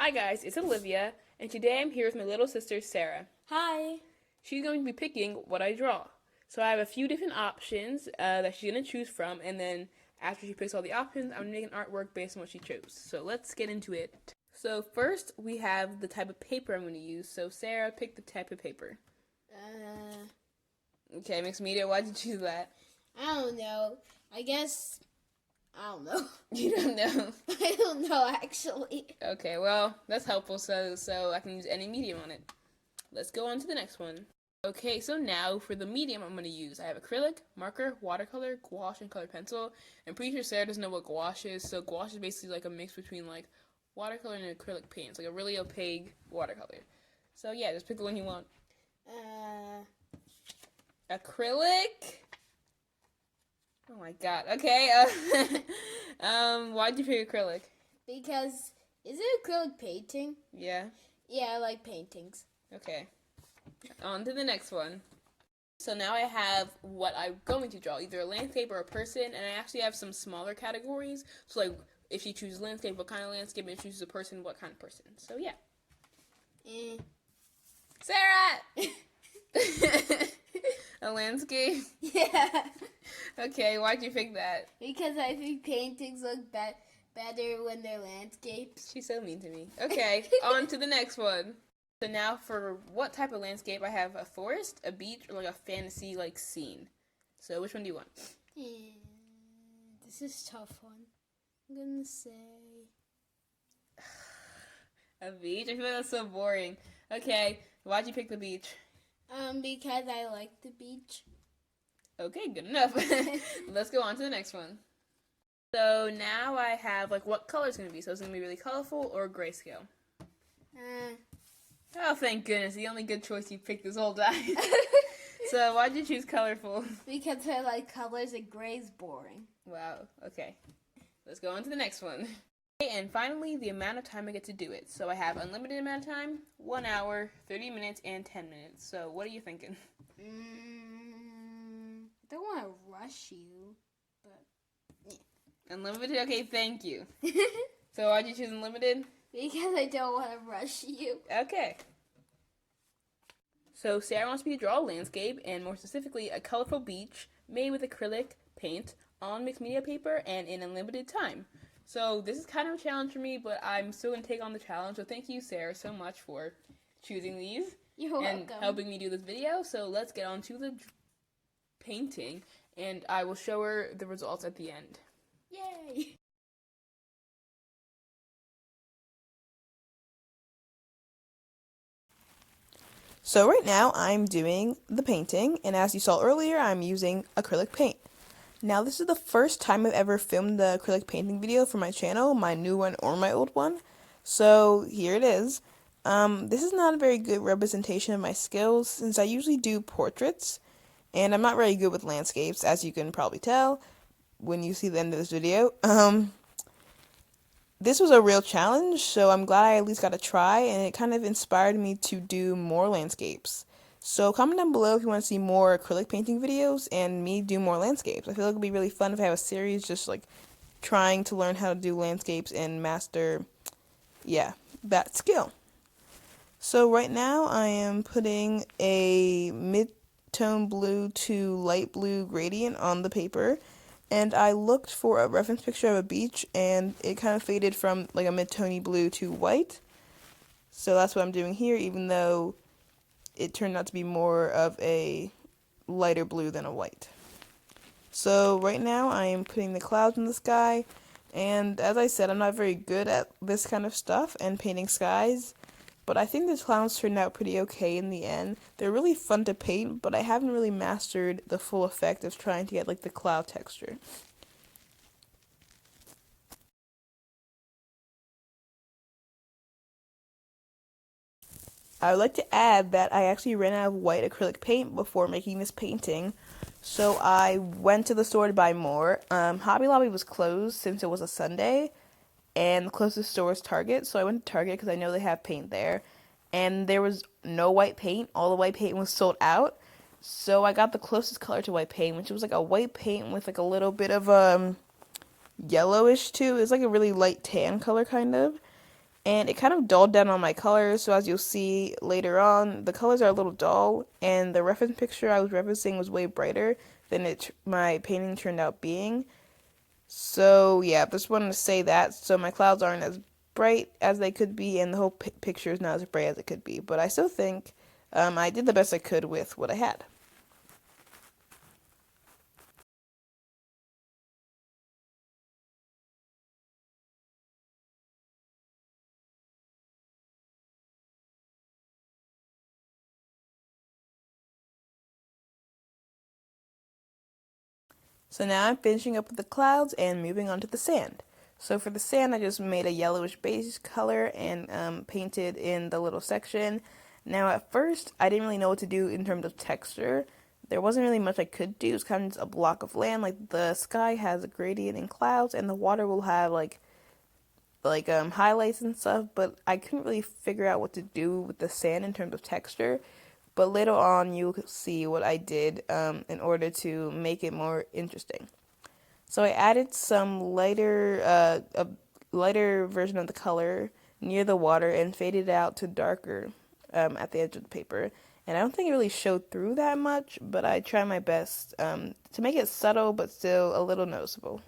Hi guys, it's Olivia, and today I'm here with my little sister Sarah. Hi. She's going to be picking what I draw. So I have a few different options that she's going to choose from, and then after she picks all the options, I'm going to make an artwork based on what she chose. So let's get into it. So first, we have the type of paper I'm going to use. So Sarah, pick the type of paper. Okay, mixed media, why'd you choose that? I don't know. I guess, I don't know. You don't know? I don't know, actually. Okay, well, that's helpful, so I can use any medium on it. Let's go on to the next one. Okay, so now for the medium I'm going to use, I have acrylic, marker, watercolor, gouache, and colored pencil. I'm pretty sure Sarah doesn't know what gouache is, so gouache is basically like a mix between like watercolor and acrylic paint. It's like a really opaque watercolor. So yeah, just pick the one you want. Acrylic? Oh my god. Okay, why'd you pick acrylic? Because, is it acrylic painting? Yeah. Yeah, I like paintings. Okay. On to the next one. So now I have what I'm going to draw, either a landscape or a person, and I actually have some smaller categories. So like, if she chooses landscape, what kind of landscape? If she chooses a person, what kind of person? So yeah. Sarah! A landscape? Yeah. Okay, why'd you pick that? Because I think paintings look better when they're landscapes. She's so mean to me. Okay, on to the next one. So now for what type of landscape, I have a forest, a beach, or like a fantasy like scene. So which one do you want? This is a tough one. I'm gonna say A beach? I feel like that's so boring. Okay, why'd you pick the beach? because I like the beach. Okay, good enough. Let's go on to the next one. So now I have like what color it's gonna be. So it's gonna be really colorful or grayscale. Oh, thank goodness, the only good choice you picked this whole time. So why'd you choose colorful? Because I like colors and gray's boring. Wow, okay. Let's go on to the next one. Okay, and finally, the amount of time I get to do it. So I have unlimited amount of time, 1 hour, 30 minutes, and 10 minutes. So what are you thinking? I don't want to rush you, but yeah. Unlimited? Okay, thank you. So why'd you choose unlimited? Because I don't want to rush you. Okay. So Sarah wants me to draw a landscape, and more specifically, a colorful beach made with acrylic paint on mixed media paper and in unlimited time. So this is kind of a challenge for me, but I'm still going to take on the challenge. So thank you, Sarah, so much for choosing these. You're and welcome. helping me do this video. So let's get on to the painting, and I will show her the results at the end. Yay! So right now I'm doing the painting, and as you saw earlier, I'm using acrylic paint. Now this is the first time I've ever filmed the acrylic painting video for my channel, my new one or my old one. So here it is. This is not a very good representation of my skills since I usually do portraits, and I'm not very good with landscapes, as you can probably tell when you see the end of this video. This was a real challenge, so I'm glad I at least got to try, and it kind of inspired me to do more landscapes. So comment down below if you want to see more acrylic painting videos and me do more landscapes. I feel like it would be really fun if I have a series just like trying to learn how to do landscapes and master, that skill. So right now I am putting a mid-tone blue to light blue gradient on the paper, and I looked for a reference picture of a beach, and it kind of faded from like a mid-tony blue to white. So that's what I'm doing here, even though it turned out to be more of a lighter blue than a white. So right now I am putting the clouds in the sky, and as I said, I'm not very good at this kind of stuff and painting skies, but I think the clouds turned out pretty okay in the end. They're really fun to paint, but I haven't really mastered the full effect of trying to get like the cloud texture. I would like to add that I actually ran out of white acrylic paint before making this painting, so I went to the store to buy more. Hobby Lobby was closed since it was a Sunday, and the closest store was Target, so I went to Target because I know they have paint there, and there was no white paint. All the white paint was sold out, so I got the closest color to white paint, which was like a white paint with like a little bit of yellowish too. It's like a really light tan color kind of. And it kind of dulled down on my colors, so as you'll see later on, the colors are a little dull, and the reference picture I was referencing was way brighter than my painting turned out being. So yeah, just wanted to say that. So my clouds aren't as bright as they could be, and the whole picture is not as bright as it could be. But I still think I did the best I could with what I had. So now I'm finishing up with the clouds and moving on to the sand. So for the sand, I just made a yellowish beige color and painted in the little section. Now at first, I didn't really know what to do in terms of texture. There wasn't really much I could do. It's kind of just a block of land. Like the sky has a gradient in clouds, and the water will have like highlights and stuff. But I couldn't really figure out what to do with the sand in terms of texture. But later on, you'll see what I did in order to make it more interesting. So I added some a lighter version of the color near the water and faded it out to darker at the edge of the paper. And I don't think it really showed through that much, but I tried my best to make it subtle but still a little noticeable.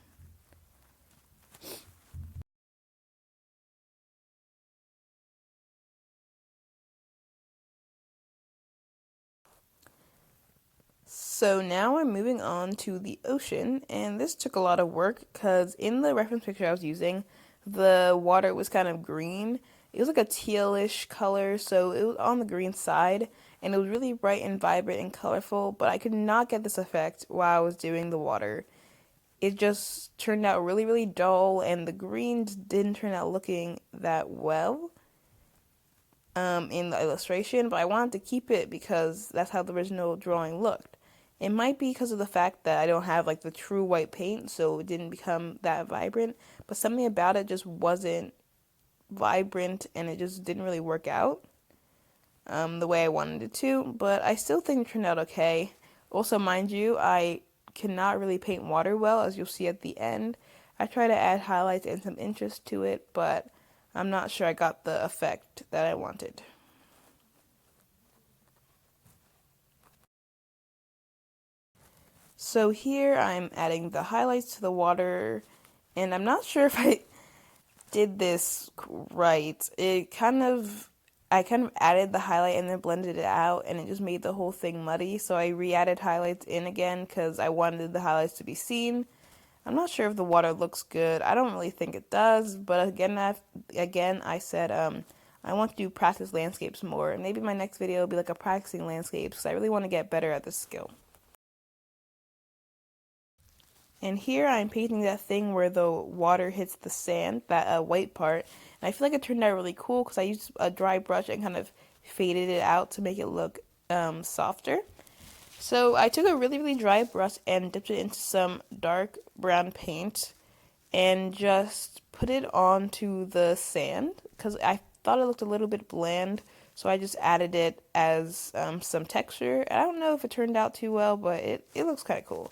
So now I'm moving on to the ocean, and this took a lot of work because in the reference picture I was using, the water was kind of green. It was like a tealish color, so it was on the green side, and it was really bright and vibrant and colorful, but I could not get this effect while I was doing the water. It just turned out really, really dull, and the greens didn't turn out looking that well in the illustration, but I wanted to keep it because that's how the original drawing looked. It might be because of the fact that I don't have like the true white paint, so it didn't become that vibrant, but something about it just wasn't vibrant and it just didn't really work out the way I wanted it to, but I still think it turned out okay. Also, mind you, I cannot really paint water well, as you'll see at the end. I try to add highlights and some interest to it, but I'm not sure I got the effect that I wanted. So here I'm adding the highlights to the water, and I'm not sure if I did this right. I kind of added the highlight and then blended it out, and it just made the whole thing muddy. So I re-added highlights in again because I wanted the highlights to be seen. I'm not sure if the water looks good. I don't really think it does, but again I said I want to do practice landscapes more, and maybe my next video will be like a practicing landscapes because I really want to get better at this skill. And here I'm painting that thing where the water hits the sand, that white part. And I feel like it turned out really cool because I used a dry brush and kind of faded it out to make it look softer. So I took a really, really dry brush and dipped it into some dark brown paint and just put it onto the sand because I thought it looked a little bit bland. So I just added it as some texture. I don't know if it turned out too well, but it looks kind of cool.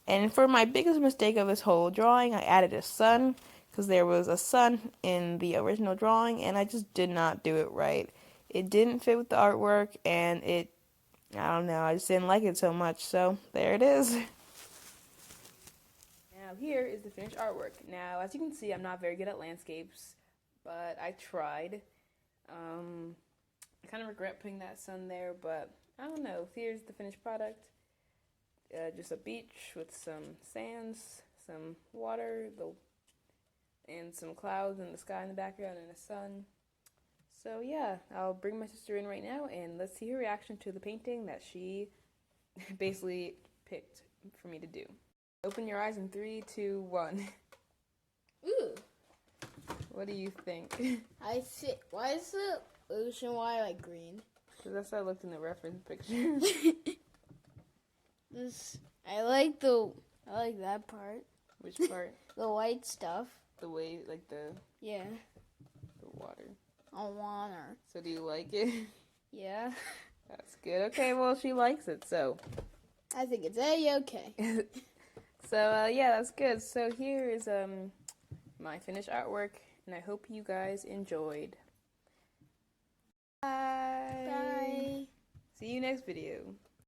And for my biggest mistake of this whole drawing, I added a sun because there was a sun in the original drawing and I just did not do it right. It didn't fit with the artwork and I don't know, I just didn't like it so much. So there it is. Now here is the finished artwork. Now, as you can see, I'm not very good at landscapes, but I tried. I kind of regret putting that sun there, but I don't know. Here's the finished product. Just a beach with some sands, some water, and some clouds in the sky in the background and a sun. So yeah, I'll bring my sister in right now and let's see her reaction to the painting that she basically picked for me to do. Open your eyes in 3, 2, 1. Ooh. What do you think? I see. Why is the ocean water like green? Because that's how I looked in the reference picture. I like that part. Which part? The white stuff. The way, like the water. On water. So do you like it? Yeah. That's good. Okay, well she likes it, so. I think it's A-okay. So yeah, that's good. So here is my finished artwork, and I hope you guys enjoyed. Bye. See you next video.